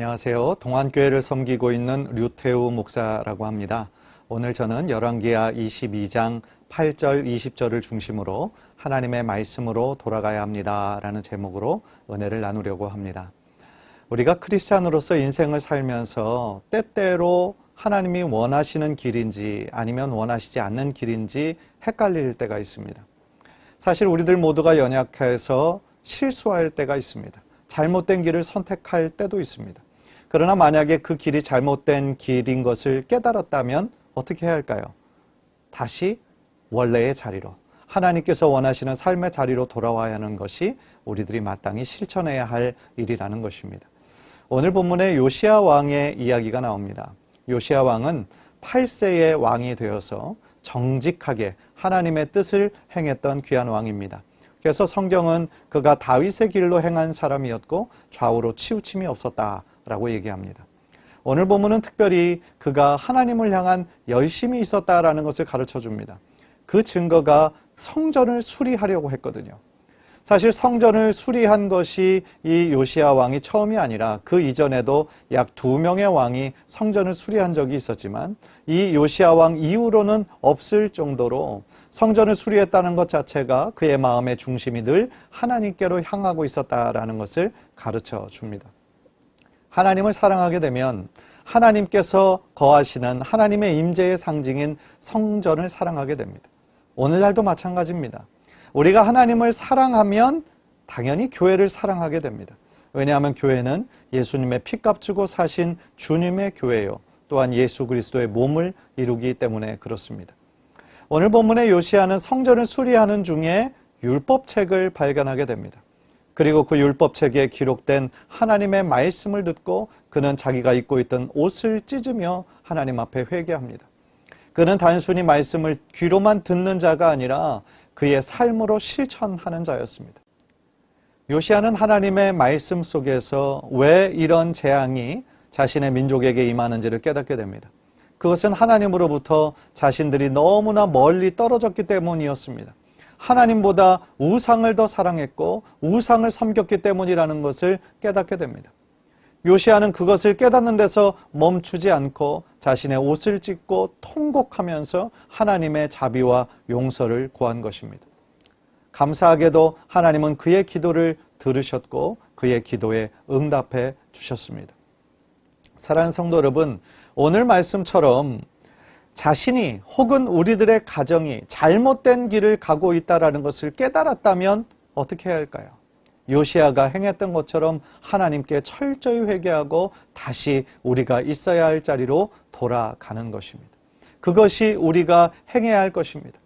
안녕하세요. 동안교회를 섬기고 있는 류태우 목사라고 합니다. 오늘 저는 열왕기하 22장 8절 20절을 중심으로 하나님의 말씀으로 돌아가야 합니다 라는 제목으로 은혜를 나누려고 합니다. 우리가 크리스찬으로서 인생을 살면서 때때로 하나님이 원하시는 길인지 아니면 원하시지 않는 길인지 헷갈릴 때가 있습니다. 사실 우리들 모두가 연약해서 실수할 때가 있습니다. 잘못된 길을 선택할 때도 있습니다. 그러나 만약에 그 길이 잘못된 길인 것을 깨달았다면 어떻게 해야 할까요? 다시 원래의 자리로, 하나님께서 원하시는 삶의 자리로 돌아와야 하는 것이 우리들이 마땅히 실천해야 할 일이라는 것입니다. 오늘 본문에 요시야 왕의 이야기가 나옵니다. 요시야 왕은 8세의 왕이 되어서 정직하게 하나님의 뜻을 행했던 귀한 왕입니다. 그래서 성경은 그가 다윗의 길로 행한 사람이었고 좌우로 치우침이 없었다라고 얘기합니다. 오늘 본문은 특별히 그가 하나님을 향한 열심이 있었다라는 것을 가르쳐 줍니다. 그 증거가 성전을 수리하려고 했거든요. 사실 성전을 수리한 것이 이 요시야 왕이 처음이 아니라 그 이전에도 약 2명의 왕이 성전을 수리한 적이 있었지만 이 요시야 왕 이후로는 없을 정도로 성전을 수리했다는 것 자체가 그의 마음의 중심이 늘 하나님께로 향하고 있었다라는 것을 가르쳐 줍니다. 하나님을 사랑하게 되면 하나님께서 거하시는 하나님의 임재의 상징인 성전을 사랑하게 됩니다. 오늘날도 마찬가지입니다. 우리가 하나님을 사랑하면 당연히 교회를 사랑하게 됩니다. 왜냐하면 교회는 예수님의 피값 주고 사신 주님의 교회요. 또한 예수 그리스도의 몸을 이루기 때문에 그렇습니다. 오늘 본문의 요시야는 성전을 수리하는 중에 율법책을 발견하게 됩니다. 그리고 그 율법책에 기록된 하나님의 말씀을 듣고 그는 자기가 입고 있던 옷을 찢으며 하나님 앞에 회개합니다. 그는 단순히 말씀을 귀로만 듣는 자가 아니라 그의 삶으로 실천하는 자였습니다. 요시야는 하나님의 말씀 속에서 왜 이런 재앙이 자신의 민족에게 임하는지를 깨닫게 됩니다. 그것은 하나님으로부터 자신들이 너무나 멀리 떨어졌기 때문이었습니다. 하나님보다 우상을 더 사랑했고 우상을 섬겼기 때문이라는 것을 깨닫게 됩니다. 요시야는 그것을 깨닫는 데서 멈추지 않고 자신의 옷을 찢고 통곡하면서 하나님의 자비와 용서를 구한 것입니다. 감사하게도 하나님은 그의 기도를 들으셨고 그의 기도에 응답해 주셨습니다. 사랑하는 성도 여러분, 오늘 말씀처럼 자신이 혹은 우리들의 가정이 잘못된 길을 가고 있다는 것을 깨달았다면 어떻게 해야 할까요? 요시야가 행했던 것처럼 하나님께 철저히 회개하고 다시 우리가 있어야 할 자리로 돌아가는 것입니다. 그것이 우리가 행해야 할 것입니다.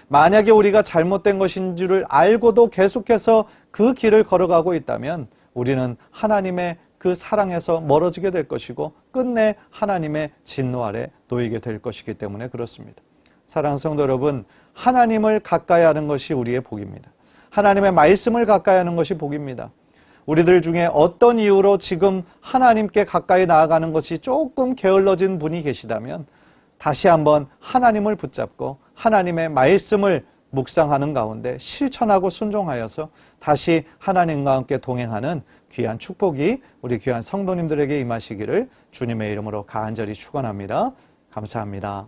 만약에 우리가 잘못된 것인 줄을 알고도 계속해서 그 길을 걸어가고 있다면 우리는 하나님의 그 사랑에서 멀어지게 될 것이고 끝내 하나님의 진노 아래 놓이게 될 것이기 때문에 그렇습니다. 사랑하는 성도 여러분, 하나님을 가까이 하는 것이 우리의 복입니다. 하나님의 말씀을 가까이 하는 것이 복입니다. 우리들 중에 어떤 이유로 지금 하나님께 가까이 나아가는 것이 조금 게을러진 분이 계시다면 다시 한번 하나님을 붙잡고 하나님의 말씀을 묵상하는 가운데 실천하고 순종하여서 다시 하나님과 함께 동행하는 귀한 축복이 우리 귀한 성도님들에게 임하시기를 주님의 이름으로 간절히 축원합니다. 감사합니다.